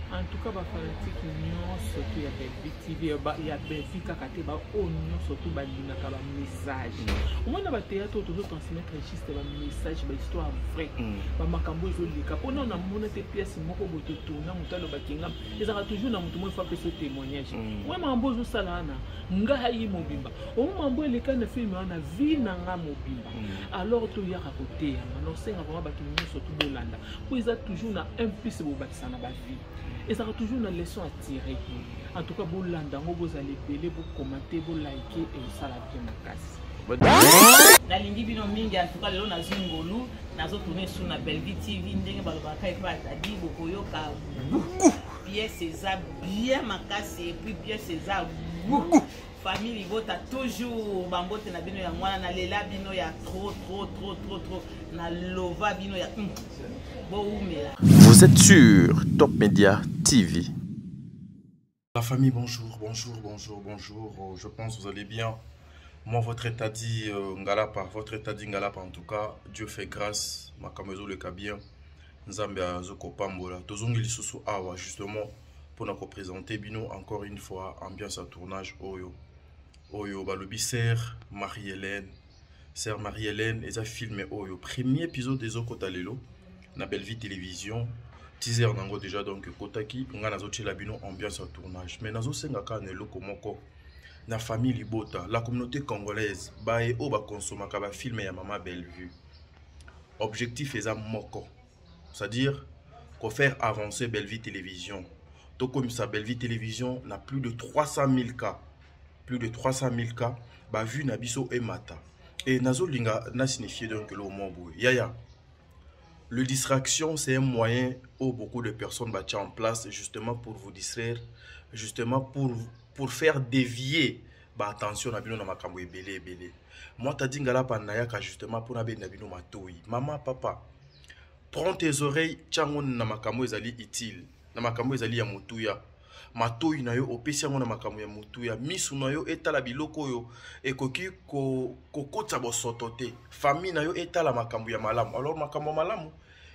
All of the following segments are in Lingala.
En tout cas, fanatique surtout ya Belvique TV, ya Belvique kakate ba onyo surtout ba linaka ba message. Au moins na ba théâtre toujours transmettre juste ba message ba histoire vraie. Ba makambo zo lika. Pona na mona te pièce moko boto tourna mutalo ba kinga. Ezaka toujours na mutu mo fa pe ce témoignage. Ouais mambo zo salana. Nga hayi mobimba. Au mambo eleka na film na vie na nga mobimba. Alors to ya raconter, maintenant c'est vraiment ba kinyo surtout bolanda. Po eza toujours na un plus bo bakisa na ba vie. Et ça a toujours une leçon à tirer. En tout cas, vous l'endez, vous allez belé, vous commenter, vous liker et ça la bien ma casse. La lingi bino mingi en tout cas lelo na zingolu nazo tourner sur na Belvique TV ndenge balobaka epa tadi bokoyoka pièce eza bien makasi et puis pièce eza famille libota toujours bambote na bino ya mwana na lela bino ya trop na lova bino ya Vous êtes sur Top Media TV. La famille, bonjour. Je pense que vous allez bien. Moi, votre état dit Ngalapa, en tout cas, Dieu fait grâce. Ma caméra le cas bien. Nzambia Zoko Pambola. Tozongi Lisusu Awa, justement, pour nous présenter Bino encore une fois, ambiance à tournage Oyo, Balobi, Sœur Marie-Hélène. Sœur Marie-Hélène, et ça filmé Oyo. Premier épisode des Zoko Talelo. Na Belvique Télévision, teaser nango déjà donc Kotaki, nga nazo tchela bino ambiance à tournage. Mais nazo senga ka ne loko moko na famille Libota, la communauté congolaise, bae o ba consomaka ba film ya Mama Bellevue. Objectif eza moko. C'est-à-dire qu'on faire avancer Belvique Télévision. To comme ça Belvique Télévision n'a plus de 300 000 cas. Plus de 300 000 cas ba vu na biso e mata. Et nazo linga na signifié donc le mot yaya. Le distraction, c'est un moyen où beaucoup de personnes battent en place justement pour vous distraire, justement pour faire dévier attention à bino na makambo ebele. Moi t'as dit ngala pa nayaka justement pour nabe na bino matoi. Maman, papa, prends tes oreilles, tchango na makambo ezali utile. Na makambo ezali ya mutuya. Matoi na yo opesi yango na makambo ya mutuya. Misu na yo etala biloko yo ekoki kokotsa bosoto te. Famille na yo etala makambo ya malamu. Alors makambo malamu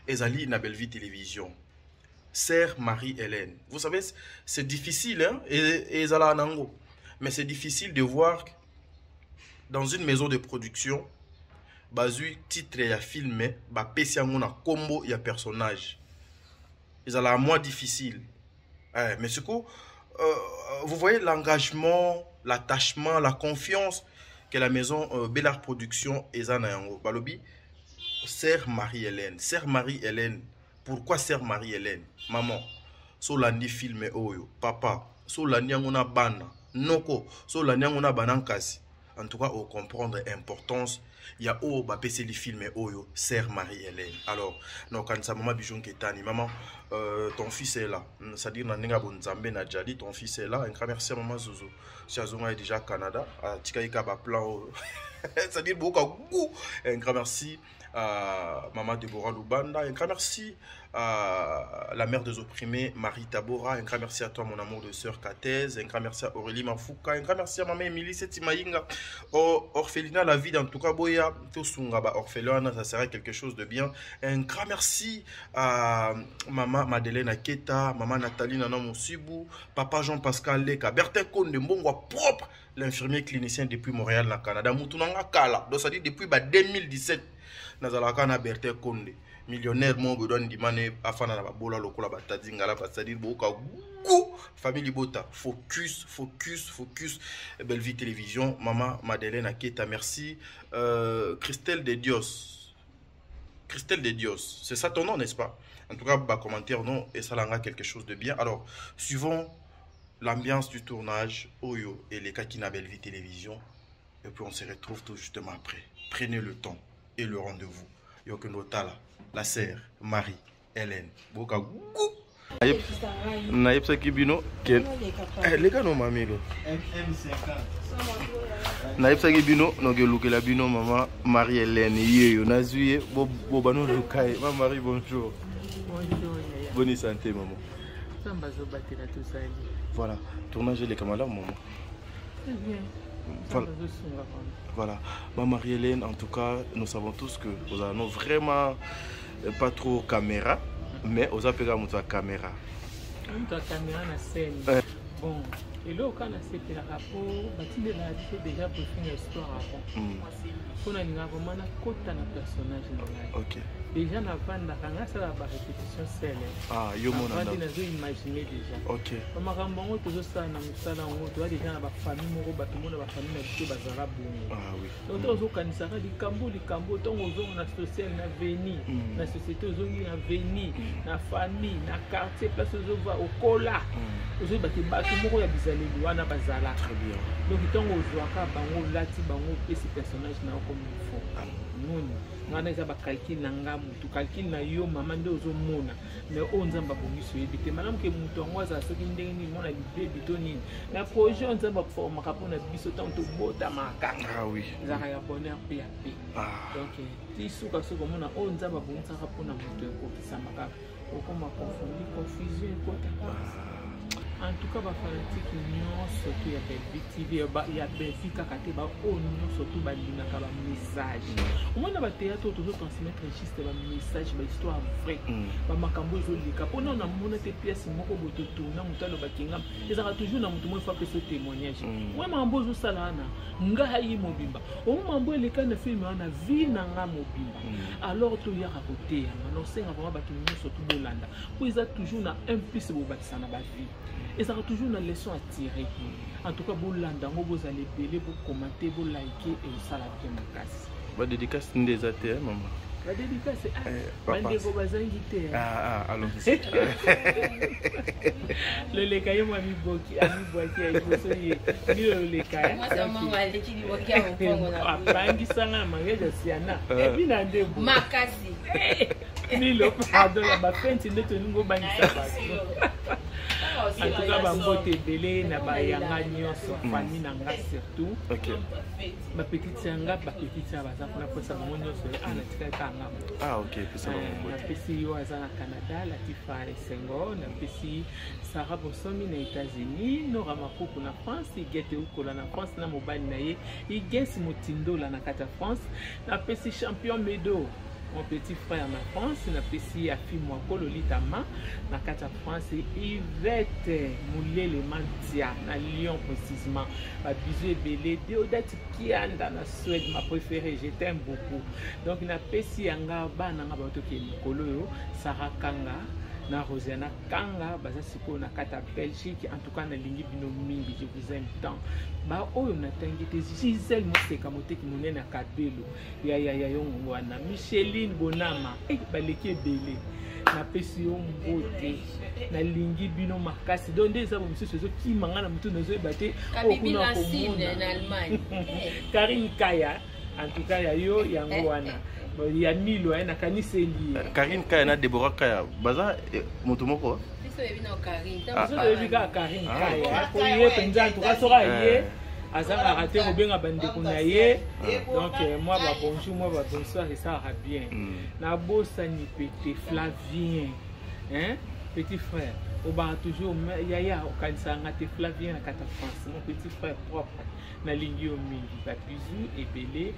ezali na Belvique Télévision. Sœur Marie-Hélène. Vous savez, c'est difficile hein et ezala nango. Mais c'est difficile de voir dans une maison de production bazui titre ya filmé ba pesi yango na combo ya personnage. Ezala moins difficile. Mais ce coup, vous voyez l'engagement, l'attachement, la confiance que la maison Bellard Production est en Yango. Balobi, Sœur Marie-Hélène. Sœur Marie-Hélène. Pourquoi Sœur Marie-Hélène? Maman, so landi filme oyo. Papa, so landi ngona bana. Noko, so landi ngona banankasi. En tout cas, au comprendre l'importance, il y a oh bah PC les films oyo, Sœur Marie-Hélène. Alors, non quand sa maman bijon ketani, maman, ton fils est là. C'est-à-dire nanenga bonzambe na jadi, ton fils est là. Un grand merci à maman Zozo. Si Azonga est déjà au Canada, Tikaïka ba plan. C'est-à-dire beaucoup. Un grand merci à maman Deborah Lubanda. Un grand merci à la mère des opprimés, Marie Tabora. Un grand merci à toi, mon amour de sœur Katez. Un grand merci à Aurélie Mafouka. Un grand merci à maman Émilie Setimaïnga. Orphelinat, la vie, en tout cas, Boya, Tosungaba, orphelinat, ça serait quelque chose de bien. Un grand merci à maman Madeleine Aketa, maman Nathalie Nana Moussibou, papa Jean-Pascal Leka, Bertin Konde Mbongwa propre, l'infirmier clinicien depuis Montréal, na Canada. Moutounanga Kala, donc ça dit depuis 2017. Nazalaka na Bertin Konde. Millionnaire mon godon dimane afana na babola lokola batadingala c'est-à-dire boka kou famille Libota focus Belvique Télévision maman Madeleine Aketa merci Christelle de Dios c'est ça ton nom n'est-ce pas? En tout cas bas commentaire non et ça langa quelque chose de bien. Alors suivons l'ambiance du tournage Oyo et les cas qui na Belvique Télévision et puis on se retrouve tout justement après. Prenez le temps et le rendez-vous. Yokenotala la sœur Marie-Hélène. Boka gou. Naïp Sakibino. Les gars, non, mamilo. Naïp Sakibino, non, que la bino, maman Marie-Hélène. Yo, Nazuye, Bobano, le Kai. Maman Marie, bonjour. Bonjour. Bonne santé, maman. Voilà, tournage les camarades, maman. Très bien. Voilà, maman Marie-Hélène, en tout cas, nous savons tous que nous avons vraiment pas trop caméra, mais nous avons la caméra. Mtu akamera na scène. Bon, et là quand on a fait le rapport, il a dit déjà pour finir l'histoire avant. On a vraiment na kota na personnage là. OK. Déjà na vanda kanga ça la répétition celle. Ah, yo mon anda. On a imaginer déjà. OK. Makambo ngo tozo ça na musala ngo to déjà na ba famille moko ba tout monde ba famille na biso bazala bongo. Ah oui. Donc tozo kanisa ka likambo tongo zo na social na veni, na société zo na veni, na famille, na quartier place zo va au kola. Ozo ba te ba tout moko ya bizaleli wana bazala. Très bien. Donc tongo zo ka bango lati bango pesi personnage na comme il faut. Noni ngana eza ba calcul na ngamu tu calcul na yo mama nde ozo mona mais o nzamba bongiso yebite malamu ke mutu ngwaza soki ndenge ni mona libe to nini na projet nzamba forma ka pona biso tanto bota maka. Ah oui. Zaka ya bonheur pe ya pe. Donc ti suka soko mona o nzamba bongisa ka pona mutu ko kisamaka okoma confusion ko ta. En tout cas, les fanatiques surtout il y a Belvic TV, il y a Belvic Kakate, surtout il y a un message. Au moins, dans le théâtre, on doit transmettre juste un message, une histoire vraie. Makambo zolika. Pour nous, on a monté des pièces, on a monté tout, on a monté le bakingam. Et ça va toujours dans le monde, il faut que ce témoignage. Moi, mambo zo salana, nga hayi mobimba. Au moment où les cas de film, on a vu nanga mobimba. Alors, tout y a raconté, on a aussi vraiment bakingam surtout Bolanda. Pour ils ont toujours un plus de bâtissement dans la vie. Et ça a toujours une leçon à tirer. En tout cas, vous allez payer, vous commenter, vous liker et ça la bien ma casse. La dédicace c'est des ATM, maman. La dédicace c'est allons-y. Le lekaye moi mi boki, ami boki le lekaye. Moi ça maman elle qui dit boki au Congo na. Bangi sanga mangeja siana. Et puis na ndebo. Makasi. Ni le pardon la fente ndeto ningo bangi sanga. En tout cas, bambote belé na bayanga nyonso famille nanga surtout. OK. Ma petite yanga, ma petite yanga baza pour la posa bango nyonso ana tika kanga. Ah OK, pesa bango. Na pesi yo aza na Canada, Latifa Sengo, na pesi Sarah Bosomi na États-Unis, Nora Makoko na France, Igete Ukola na France na mobali na ye, Igesi Motindo la na kata France, na pesi champion Medo. Mon petit frère na France, na pesi ya fi mwako Lolitama na kata France, Yvette Moulele Mantia na Lyon précisément, ba bizu ebele Deodati Kianda na Suède, ma préférée, je t'aime beaucoup. Donc na pesi yanga bana nga bato ke mikolo yo Sarah Kanga na Rosiana Kanga baza siko na kata Belgique. En tout cas na lingi bino mingi, je vous aime tant. Ba oyo na tangite Gisèle Moseka moteki monene na Kabelo ya yongo wana Micheline Bonama baleki ebele na pesi yo mbote na lingi bino makasi donc ndeza bo misusu zo kimanga na mutu nazo ebate okuna komona na Allemagne. Karine Kaya en tout cas ya yo yango wana ya milo na kaniseli Karine Kaya na Deborah Kaya baza moto moko Biso yebi na Karine. Biso yebi ka Karine Kaya ko ye penza en tout cas sera ye azanga raté obenga bandeko na ye. Donc moi ba bonjour, moi ba bonsoir et ça ira bien. Na bossa ni pété Flavien, hein, petit frère. On va toujours yaya okanisa ngate Flavien na kata France, mon petit frère propre. Na lingi o mingi ba bisou ebele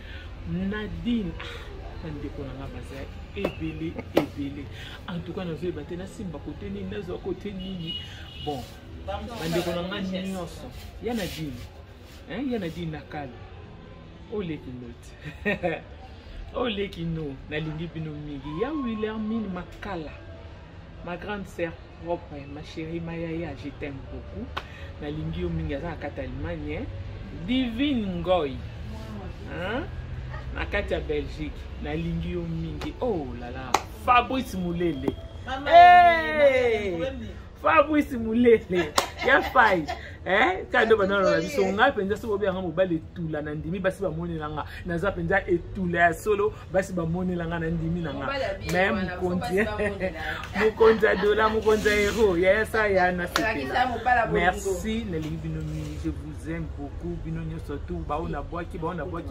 Nadine. Ndeko na baza ebele. En tout cas nazo ebate na simba côté ni nazo côté nini. Bon. Bandeko na nyonso. Ya Nadine. Hein, y en a dit nakal. Ole kinot. Ole kino na lingi bino mingi. Ya Wilhelmine Makala. Ma grande sœur propre, ma chérie Mayaya, je t'aime beaucoup. Na lingi o mingi za kata Allemagne. Divine Ngoy. Hein? Na kata Belgique. Na lingi o mingi. Oh là là. Fabrice Moulele. Hey! Fabrice Moulele. Ya fai. Kado banana na biso nga penza so bobe nga mobali etula na ndimi basi ba moni langa naza penza etula ya solo basi ba moni langa na ndimi nanga même mukonzi dola mukonzi hero ya sa ya na sepela. Merci na lingi bino mingi, je vous aime beaucoup bino nyonso tout ba ona boaki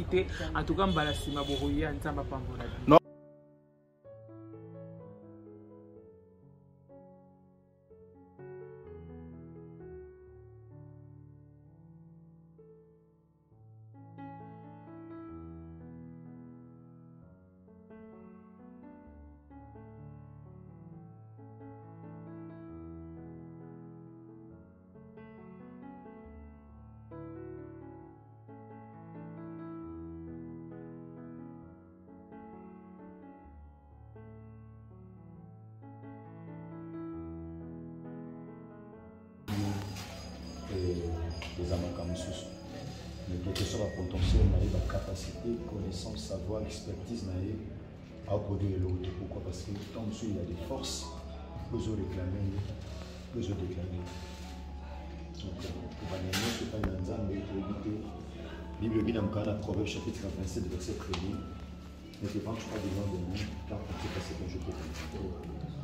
te en tout cas mbala sima boroya nzamba pambola. des amakamusus. Mais quelque chose à potentiel, la capacité, connaissance, savoir, expertise, à produire l'autre. Pourquoi? Parce que tant que il y a des forces, besoin de réclamer, besoin de déclamer. Donc, pour Bananier, ce n'est pas une ensemble pour éviter. Bible dit dans le Proverbe chapitre 27, verset 1er, ne te venge pas devant des noms, car tu sais ce que je peux te dire.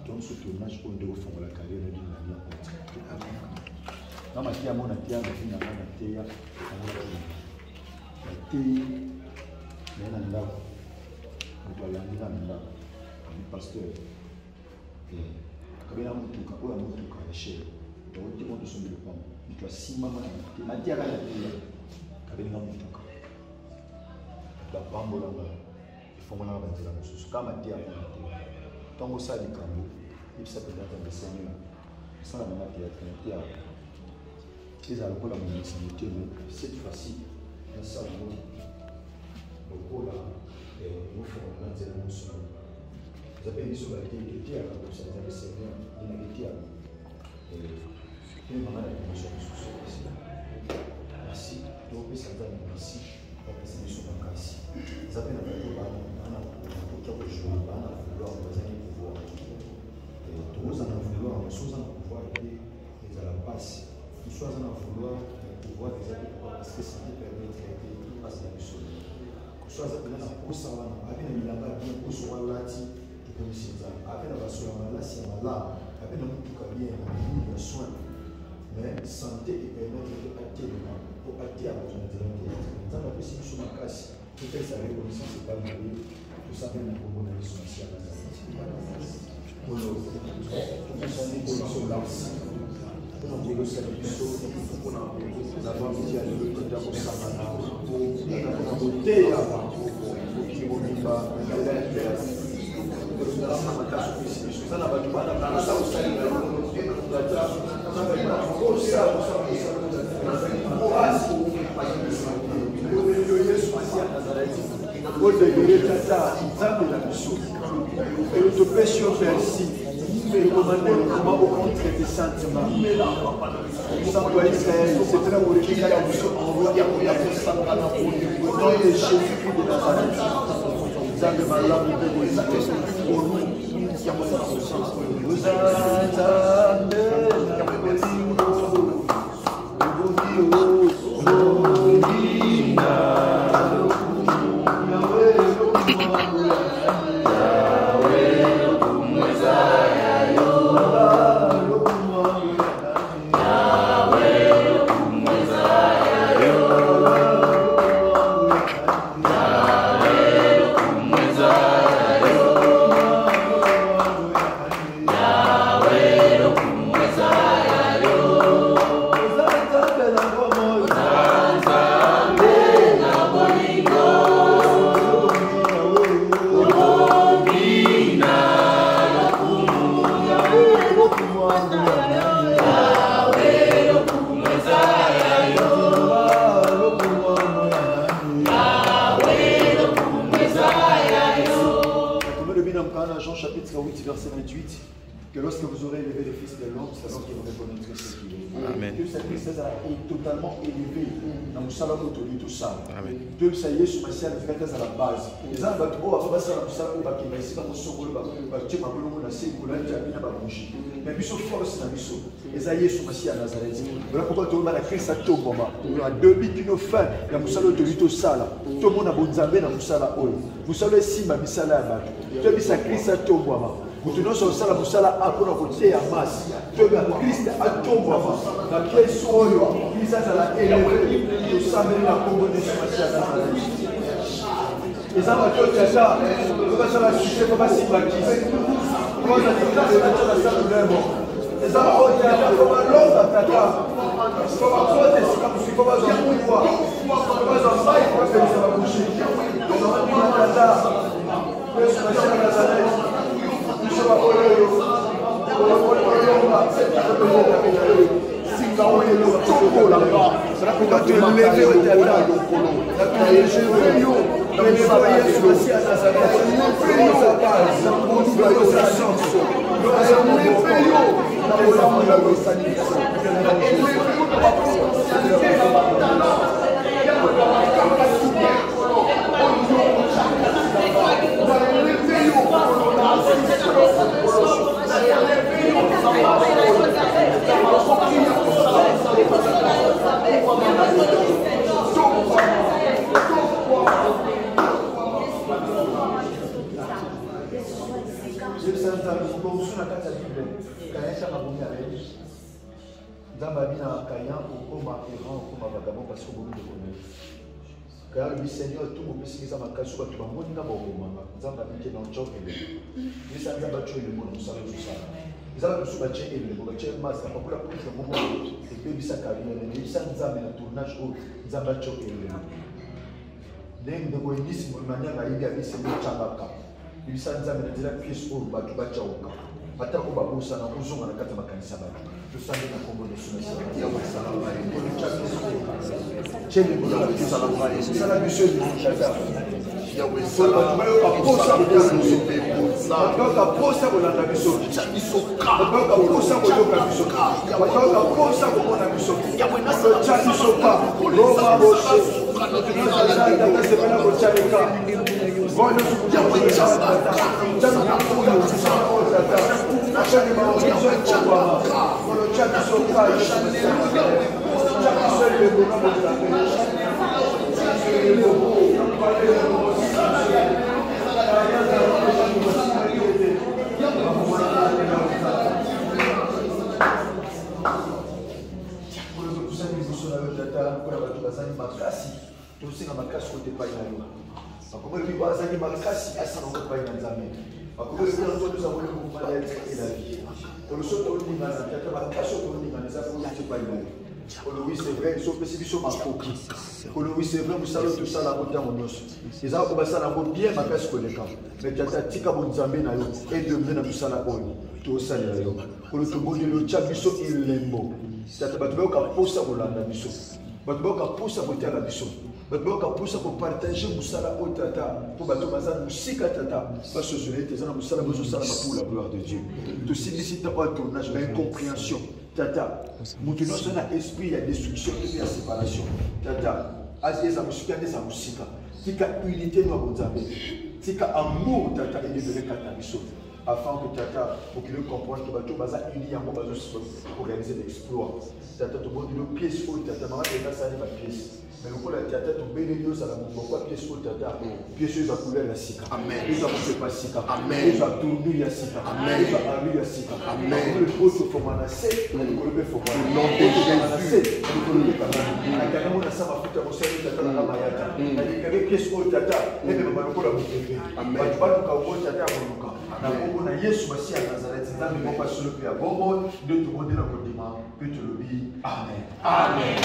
Donc, ce tournage, on doit faire la carrière d'une manière pratique. Dans ma théa, mon théa, ma fille n'a pas de théa, la théa, mais elle a on doit l'amener dans le pasteur. Quand il y a un moutou, quand il y a un moutou, quand il y a un chef, il y a un monde de son développement. Il doit s'y maman, la théa, la théa, quand il y a un moutou. La bambola, il faut que je me dise quand ma théa, tant que ça, il y a un cambo, il s'appelle dans le Seigneur. Ça, la maman théâtre, ils ont la municipalité, mais cette fois-ci, dans ça, beaucoup là, nous faisons un zéro sur vous avez dit sur la théâtre, comme ça, vous avez Seigneur, il y a des théâtres. Et maman a une mission sur ce ici. Merci, donc, ça va être ici, on va passer sur la casse. Vous avez un peu de ballon, on a pour jouer, on a vouloir, on a un pouvoir. Et tous en a vouloir, nous sommes en pouvoir, et à la passe. Nous sommes en vouloir pouvoir des amis parce que ça nous permet de traiter tout passe dans le sol. Nous sommes appelés à Ossawa, avec les milagres, bien pour se voir là, tout comme ici, avec la basson, là, c'est là, avec le tout bien, le soin. Mais santé et permettre de partir pour partir à besoin de dire. Nous avons aussi sur ma casse, peut-être sa reconnaissance n'est pas mariée, tout ça vient de pour la social. Pour nous, tout ça n'est pas sur l'art. On dit que c'est une chose qu'on a d'avoir dit à nous que d'abord ça va pour côté qui vont vivre ça n'a pas de mal à ça aussi mais le commandement comment au contre des sentiments. Sans toi Israël, c'est très mauvais qu'il y a envoie au nom de Jésus-Christ de Nazareth. Vous avez malade de vos pour nous qui avons la conscience. Vous Jean chapitre 8, verset 28, que lorsque vous aurez élevé le Fils de l'homme, c'est alors qu'il vous reconnaîtra ce qu'il est. Amen. Dieu, cette Christ est totalement élevé dans le salon autour tout ça. Dieu, ça y est, sur ma ciel, à la base. Les gens vont trouver à ça, qui va ici, dans mon solo, tu m'as vu, on a essayé de bouger. Mais puis, sur force, dans le saut. Les aïeux sur ma ciel à Nazareth. Voilà pourquoi tout le monde a créé ça tout moment. Il y a 2000 qui nous font dans le salon autour tout ça. Tout le monde a bon zambé dans le salon. Vous savez si ma misala à battre. Tu as mis sa Christ à tout moment. Vous tenez sur le salon, vous savez à pour côté à masse. Tu as mis Christ à tout moment. Dans quel soyo, Christ à la élevé. Vous savez la combinaison de ma ciel à Nazareth. Les amateurs de ça, vous allez la sucer, vous allez s'y baptiser. Vous allez déclarer la salle de l'air. Les amateurs de ça, vous allez l'homme d'attaquer. Vous allez faire des scapes, vous allez faire des pouvoirs. Vous allez faire des failles, vous allez faire des boucher. Vous allez faire des tata. Vous allez faire des Nazareth. Vous allez faire des singa oyo tokolaka bato eleve otata eleve yo eleva yesu masi ya nazareth eleve yo na konuba yo za sanso eleve yo na bolamu ya kosanisa eleve yo na baposanite na batala ya bakaka suka oyo na eleve yo na asiso na eleve yo nzambe abi na kayan okoma errant okoma vagabond parce que bomi de connaître car lui seigneur tout bopesingisa makasi bato bamoni nga bakomanga nzambe abike na ncokele yesa nzambe atyo elembo na mosala mosala ezala biso batie elembo batie mase na pakola prise moko ebebisa kariere ebisa nzambe na tournage oyo nzambe atyo elembo ndenge ndeko endisi manianga ayebi abisembo etyangaka ebisa nzambe na nzela piese oyo bato batyauka batako babosana kozonga na kati ya makanisa bato tosali na kombo nosala biso bayoka posa kolanda biso bayoka posa koyoka biso bayoka posa komona biso otya biso ka roma boshe sepela kotyaleka tosenga makasi kote epai na yo bakomeli bibo azali makasi asanaka epai na nzambe bakomeli kuna to tozamoni mouvement ya et la vie oloso tolingana tata makasi oyo tolingana eza koyete epai na yo olo oui c'est vrai so opesi biso makoki olo oui c'est vrai mosala oyo tosala yango ntango nyonso ezala ko basala yango bien makasi koleka mais tata tika bonzambe na yo edembe na mosala oyo tosalela yo olo tobondeli otya biso elembo tata bato bayoka mposa kolanda biso bato bayoka mposa kotiala biso bato bayoka mposa kopartage mosala oyo tata mpo bato baza na mosika tata basozela ete eza na mosala bozosalama pour la gloire de dieu tosimbisi ntango ya tournage na incompréhension tata moto nyonso na esprit ya destruction mpe ya séparation tata eza mosika nde eza mosika tika unité no ya bonzambe tika amour tata edevele kati na biso afin que tata okili comprendre que bato baza uni yango bazoorganiser l'exploit tata tobondi no pièce oyo tata mama ekasali bapièce mais lokola tata tobeleli ozala mokwa pièce oyo tata pièce oyo eza couleur ya sika eza mosepa sika eza tournure ya sika eza armure ya sika oyo tofongwa na se na likolo mpe fongwana na se na likolo mpe kanga akangango na sa mafuta mosali tata na mayata nalikake pièce oyo tata ebemama lokola mopepe bato baluka oyo tata ya moluka na kombo na yesu masi ya nazareti nzambe moko asolo mpe ya bongo nde tomonde na kondima mpe tolobi amen amen.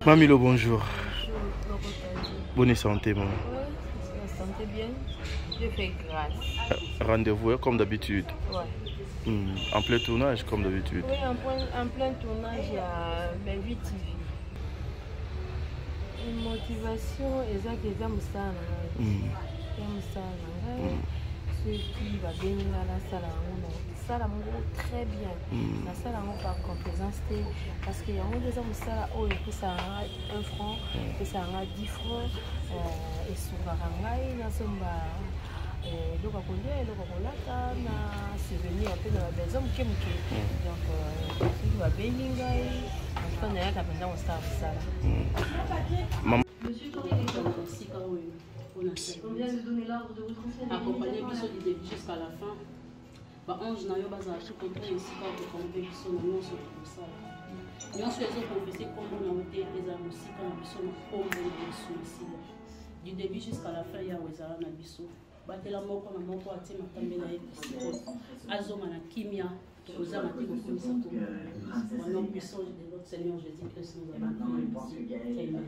Mamilo, bonjour. Bonjour. Bonne santé, maman. Oui, la santé bien. Je fais grâce. Rendez-vous comme d'habitude. Ouais. En plein tournage comme d'habitude. Oui, en plein tournage, il y a Belvi TV. Une motivation, exact, c'est ça. Ceux qui va venir à la salle, très bien. La salle par complaisance, parce qu'il y a des hommes qui ça a 1 franc, que ça a 10 francs, et sur la rangaï, na somba. Donc, on a souvenir un peu de la maison. Donc, il va venir, on a appris au star. Monsieur Touré, on vient de donner l'ordre de vous transférer. Accompagner Bisso du début jusqu'à la fin. Bah, Ange n'a pas à tout contrôle ici quand on fait Bisso, nous sommes comme ça. Nous souhaitons confesser comment on a été les amis aussi quand Bisso n'a pas de ici. Du début jusqu'à la fin, il y a Wezara na Bisso. Batela moko na moko ati matambela ici. Azoma na kimia. Ozama ti kokomisa to. Au nom puissant de notre Seigneur Jésus-Christ, nous avons prié. Amen.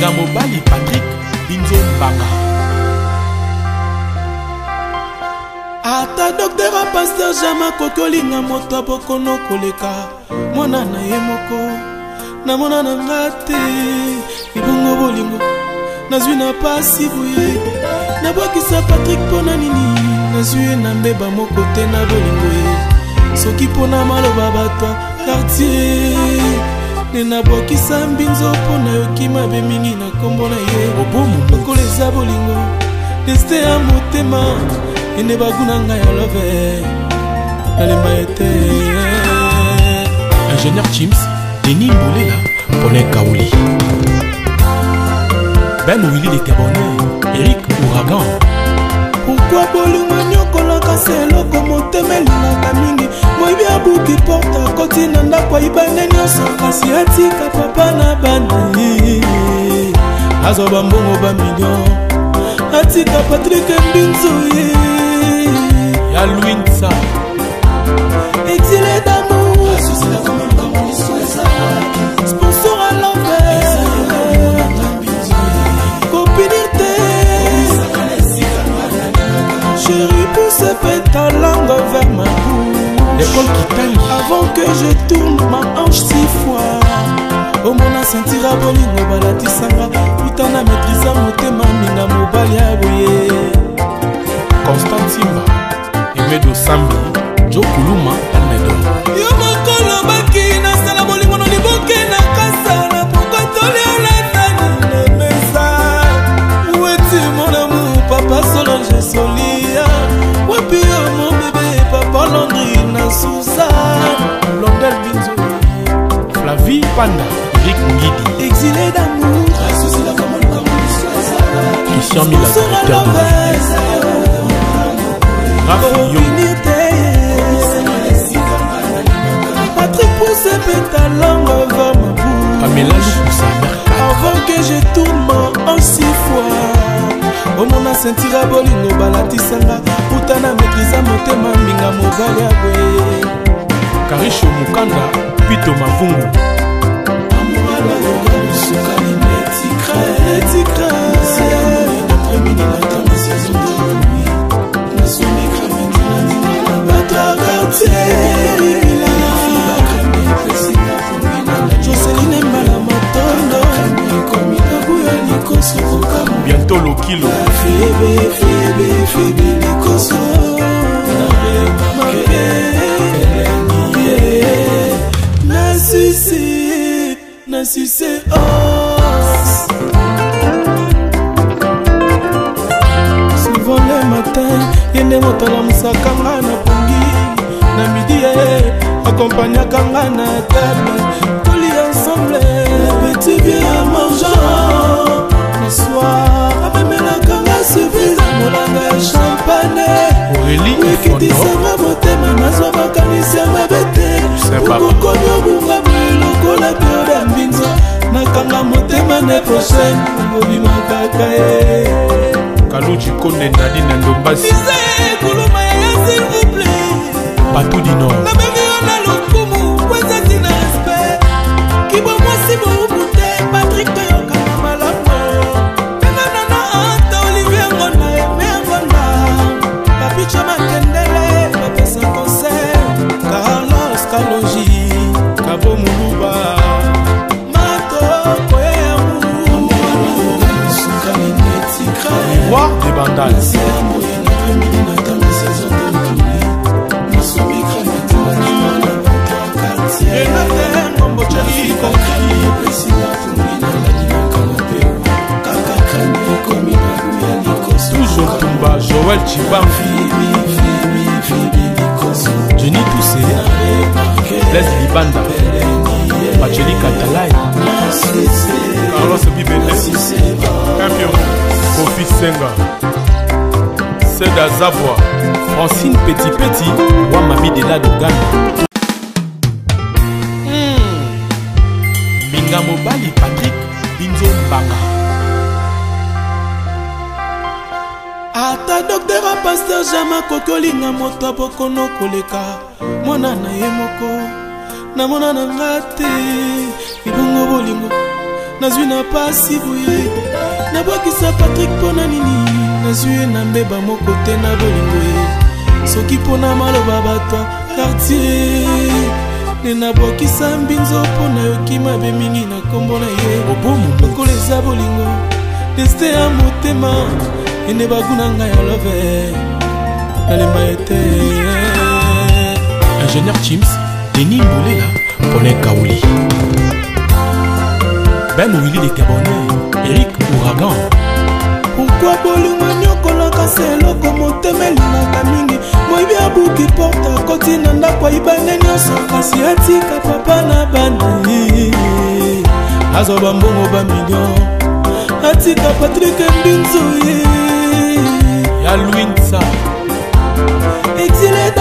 Minga Mobali Patrick Binzo Mbanga. Ata docteur a pasteur Jama kokolinga moto bokono koleka mwana na ye moko na mona na ngate ibongo bolingo nazwi na pasi buye na bokisa Patrick pona nini nazwi na mbeba moko te na bolingo ye soki pona maloba bato quartier nena bokisa mbinzo pona yoki mabe mingi na kombo na ye obomu koleza bolingo deste ya motema ene baguna nga ya love nalemba ete ingénieur Chims Denis Mboulela Paulin Kaouli Ben Willy de Cabonnet Eric Ouragan. Pourquoi bolingo nyokolaka seloko motema elingaka mingi moyibi abuki porta koti na ndako ayibane nyonso kasi atika papa na bana azoba mbongo ba million atika Patrick Mbinzo ya Louinsa exilé d'amour sponsor à l'envers copinité chérie pousse ta langue vers ma bouche l'école qui t'aime avant que je tourne ma hanche 6 fois au mona sentira bolingo balatisanga utana maîtrisa motema minga mobali aboye Constant Simba Emedo Sambi Jo Kuluma Almedo yo mokolo baki na sala bolingo no liboke na kasa na pokotoli olatani na mesa weti mon amour papa Solange Solia wapi yo mon bébé papa Landry na Suzanne Londel Binzo Flavie Panda Eric Ngidi exilé d'amour Christian Mila directeur de Patrick pousse ta langue vers ma bouche avant que je tourne en 6 fois omona sentira bolingo balatisanga utana maîtrisa motema minga mobali aboye Karisho Mukanda Pito Mavungu Joseline Mbala Matondo bientôt le kilo Nassissé os souvent le matin yende motala musakanga na pongi na midi accompagnakanga na table toli ensemble petit bien mangeant le soir amemelakanga surprise molanga ya champagne wikitisanga motema nazwa makanisi ya mabete okokomi obunga lokola pioda mbinzo nakanga motema ne prochaine obimakaka ye Kaluchi Konde Nadi na Ndombasi kuluma ya s'il vous plaît Patou du Nord la même na lokumu kweza tina respect kibo mwasi boubute Patrick Toyoka malamu nana anta Olivier Ngona eme Ngona Papicha Makendele bapesa concert Carlos Kaloji Kabo Muluba Mato Roi des Bandas toujours Tumba Joël Chibam Jenny Toussé Les Libanda Bacheli Katalai Carlos Bibele Campion Kofi Senga Seda Zabwa Francine Petit Petit Wamami de la Dogana Minga Mobali Patrick Binzo Mbanga Ata docteur a pasteur Jama kokolinga moto bokono koleka mwana na ye moko na mona na ngate ibongo bolingo nazwi na pasi boye nabwakisa Patrick mpona nini nazwi ye na mbeba moko te na bolingo ye soki mpona maloba bato quartier nde nabwakisa mbinzo mpona yoki mabe mingi na kombo na ye lokola eza bolingo destin ya motema ene baguna ngai ya love nalemba ete ingénieur Chims Denis Mbolela Paulin Kaouli Ben Willy de Cabonnet Eric Ouragan. Pourquoi bolingo nyokolaka se eloko motema elingaka mingi moyibi abuki porta koti na ndako ayibane nyonso kasi atika papa na bana azwa bambongo bamillion atika Patrick Mbinzo ye ya Louinsa exilé